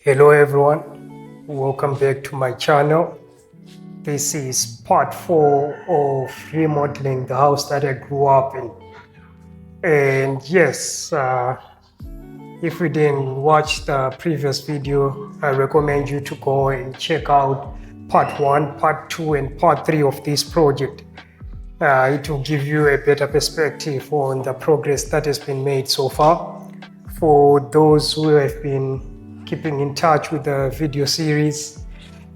Hello everyone, welcome back to my channel. This is part 4 of remodeling the house that I grew up in. And yes, if you didn't watch the previous video, I recommend you to go and check out part 1, part 2 and part 3 of this project. It will give you a better perspective on the progress that has been made so far. For those who have been keeping in touch with the video series,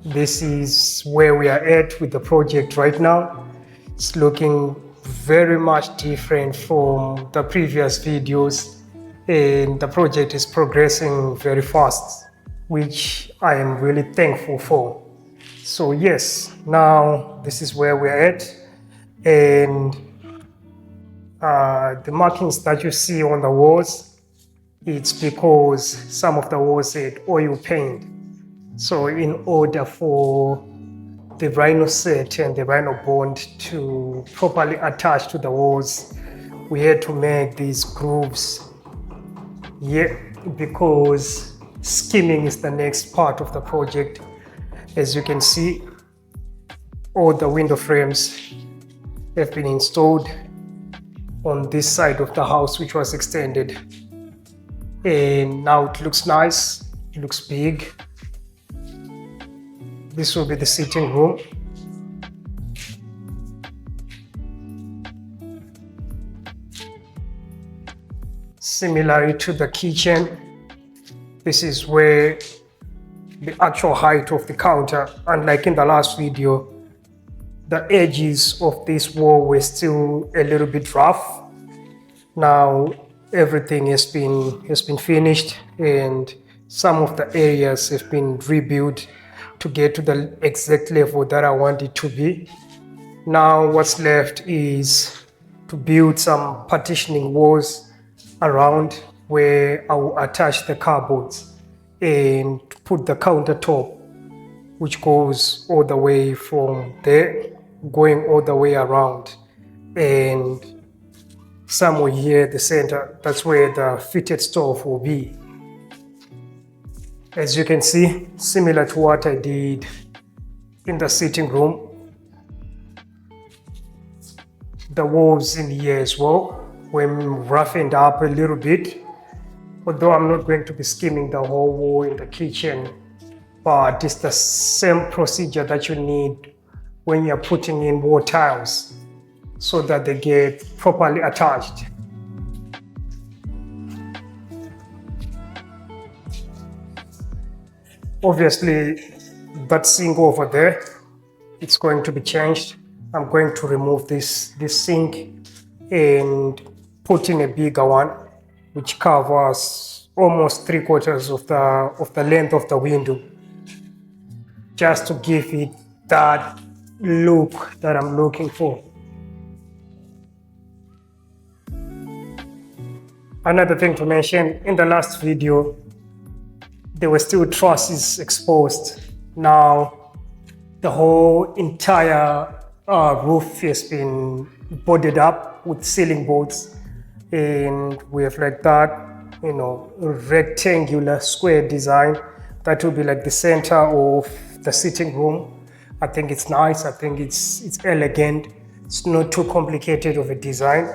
this is where we are at with the project right now. It's looking very much different from the previous videos, and the project is progressing very fast, which I am really thankful for. So yes, now this is where we're at, and the markings that you see on the walls, it's because some of the walls had oil paint. So in order for the rhino set and the rhino bond to properly attach to the walls, we had to make these grooves. Yeah, because skimming is the next part of the project. As you can see, all the window frames have been installed on this side of the house, which was extended. And now it looks nice, it looks big. This will be the sitting room. Similarly to the kitchen, this is where the actual height of the counter, unlike in the last video, the edges of this wall were still a little bit rough. Now everything has been finished, and some of the areas have been rebuilt to get to the exact level that I want it to be. Now what's left is to build some partitioning walls around where I will attach the cupboards and put the countertop, which goes all the way from there, going all the way around, and somewhere here at the center, that's where the fitted stove will be. As you can see, similar to what I did in the sitting room, the walls in here as well were roughened up a little bit, although I'm not going to be skimming the whole wall in the kitchen, but it's the same procedure that you need when you're putting in wall tiles so that they get properly attached. Obviously, that sink over there, it's going to be changed. I'm going to remove this sink and put in a bigger one, which covers almost 3/4 of the length of the window, just to give it that look that I'm looking for. Another thing to mention, in the last video, there were still trusses exposed. Now, the whole entire roof has been boarded up with ceiling boards, and we have like that, rectangular square design that will be like the center of the sitting room. I think it's nice. I think it's elegant. It's not too complicated of a design.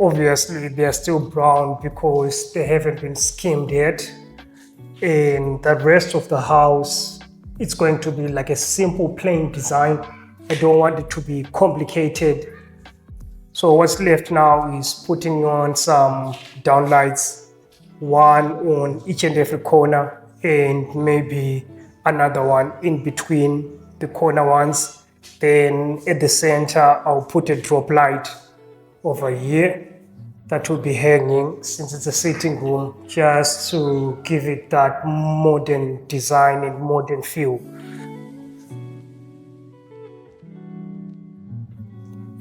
Obviously, they are still brown because they haven't been skimmed yet. And the rest of the house, it's going to be like a simple plain design. I don't want it to be complicated. So what's left now is putting on some downlights, one on each and every corner, and maybe another one in between the corner ones. Then at the center, I'll put a drop light over here that will be hanging, since it's a sitting room, just to give it that modern design and modern feel.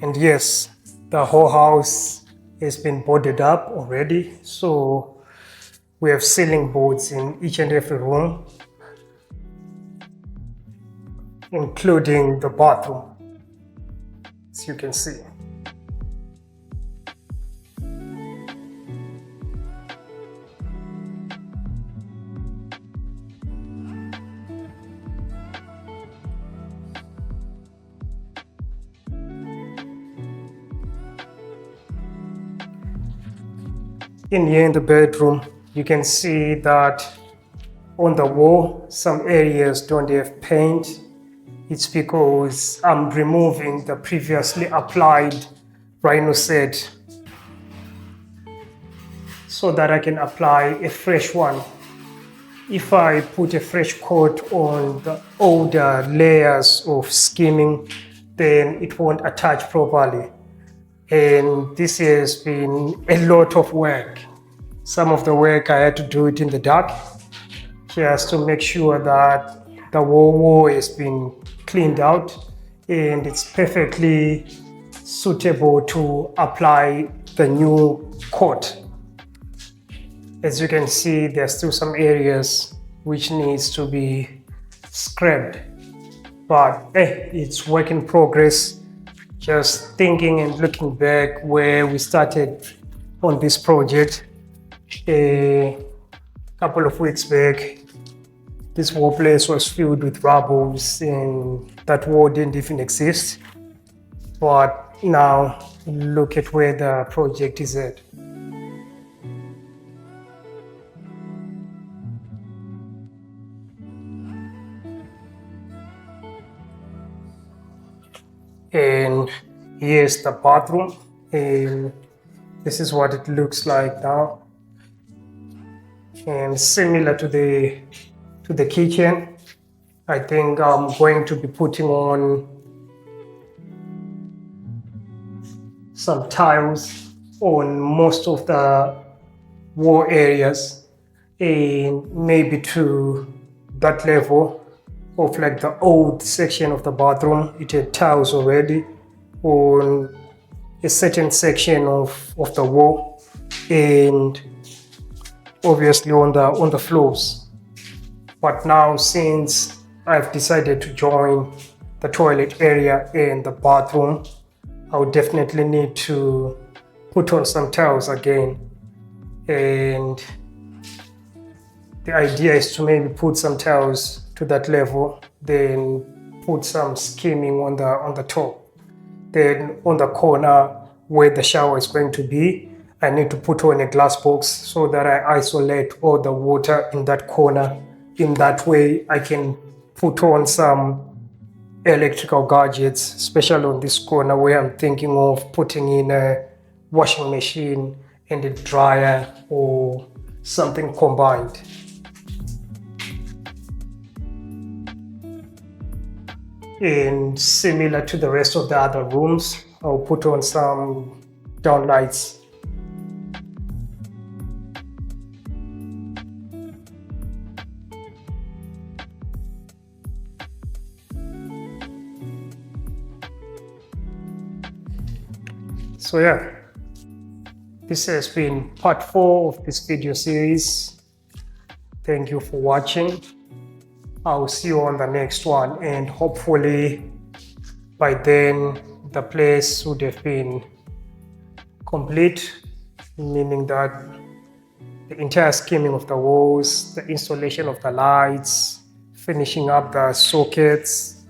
And yes, the whole house has been boarded up already, so we have ceiling boards in each and every room, including the bathroom, as you can see. In here in the bedroom, you can see that on the wall, some areas don't have paint. It's because I'm removing the previously applied Rhino set so that I can apply a fresh one. If I put a fresh coat on the older layers of skimming, then it won't attach properly. And this has been a lot of work. Some of the work I had to do it in the dark, just to make sure that the wall has been cleaned out and it's perfectly suitable to apply the new coat. As you can see, there's still some areas which needs to be scrubbed, but it's work in progress. Just thinking and looking back where we started on this project a couple of weeks back, this whole place was filled with rubbles and that wall didn't even exist. But now look at where the project is at. And here's the bathroom, and this is what it looks like now. And similar to the kitchen, I think I'm going to be putting on some tiles on most of the wall areas, and maybe to that level of like the old section of the bathroom, it had tiles already on a certain section of the wall, and obviously on the floors. But now, since I've decided to join the toilet area and the bathroom, I would definitely need to put on some tiles again. And the idea is to maybe put some tiles to that level, then put some skimming on the top. Then on the corner where the shower is going to be, I need to put on a glass box so that I isolate all the water in that corner. In that way, I can put on some electrical gadgets, especially on this corner where I'm thinking of putting in a washing machine and a dryer or something combined. And similar to the rest of the other rooms, I'll put on some downlights. So yeah, this has been part 4 of this video series. Thank you for watching. I'll see you on the next one, and hopefully by then the place would have been complete, meaning that the entire skimming of the walls, the installation of the lights, finishing up the sockets,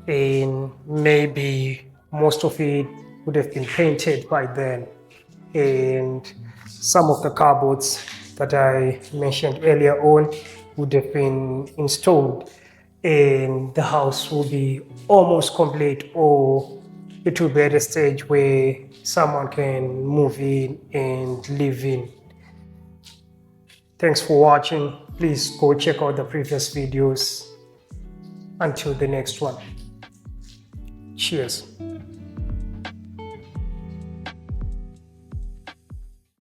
and maybe most of it would have been painted by then. And some of the cupboards that I mentioned earlier on would have been installed, and the house will be almost complete, or it will be at a stage where someone can move in and live in. Thanks for watching. Please go check out the previous videos. Until the next one. Cheers.